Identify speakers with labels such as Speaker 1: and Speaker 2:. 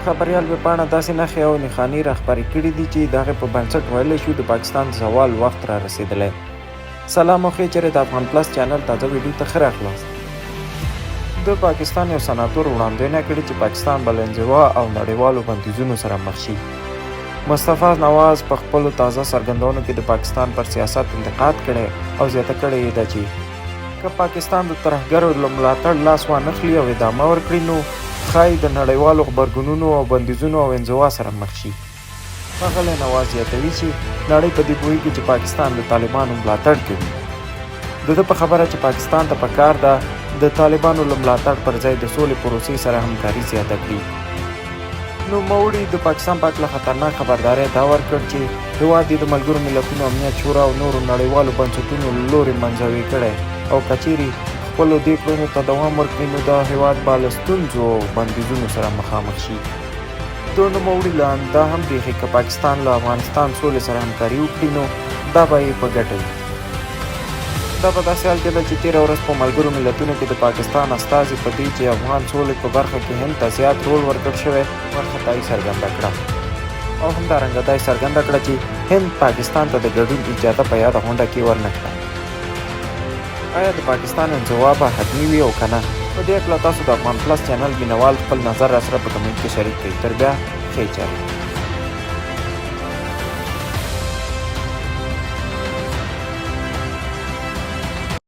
Speaker 1: خبریال ویبپاڼه داسې نښې او نښانې راخپرې کړي دي چې د هغې په بنسټ ویلی شو د پاکستان د زوال وخت را رسېدلی. سلام او ښې چېرې د افغان پلس چینل تازه ویډیو ته ښه راغلاست. د پاکستان یو سناتور وړاندوینه کړې چې پاکستان به له انزوا او نړیوالو بندیزونو سره مخ شي. مصطفی نواز په خپلو تازه څرګندونو کې د پاکستان پر سیاست انتقاد کړی او زیاته کړې یې ده چې که پاکستان د ترهګرو له ملاتړ لاس وانخلي او ادامه ورکړي نو ښایي د نړیوالو غبرګونونو او بندیزونو او انزوا سره مخ شي. ښاغلی نواز زیاتوي چې نړۍ په دې پوهېږي چې پاکستان د طالبانو ملاتړ کوي. د ده په خبره چې پاکستان ته پکار ده د طالبانو له ملاتړ پر ځای د سولې پروسې سره همکاري زیاته کړي. نوموړي د پاکستان په هکله خطرناک خبرداری دا ورکړ چې هېواد یې د ملګرو ملتونو امنیت شورا او نورو نړیوالو بنسټونو له لورې منزوي کړی او که چیرې خپلو دې کړنو ته دوام ورکړي نو دا هېواد به له ستونزو او بندیزونو سره مخامخ شي. د نوموړي له دا هم بیخي که پاکستان له افغانستان سولې سره همکاري وکړي نو دا به یې په ګټه وي. دا په داسې حال کې ده چې تېره ورځ په ملګرو ملتونو کې د پاکستان استازي په دې چې افغان سولې په برخه کې هند ته زیات رول ورکړ شوی وارخطایي څرګنده کړه او همدارنګه دا یې څرګنده کړه چې هند پاکستان ته د ګډون اجازه په یاده غونډه کې ورنه کړه. آیا د پاکستان انزوا به حتمي وي او که نه؟ په دې هکله تاسو د افغان پلس چینل مینوال خپل نظر راسره په کمنټ کې شریک کړئ. تر بیا ښې چارې.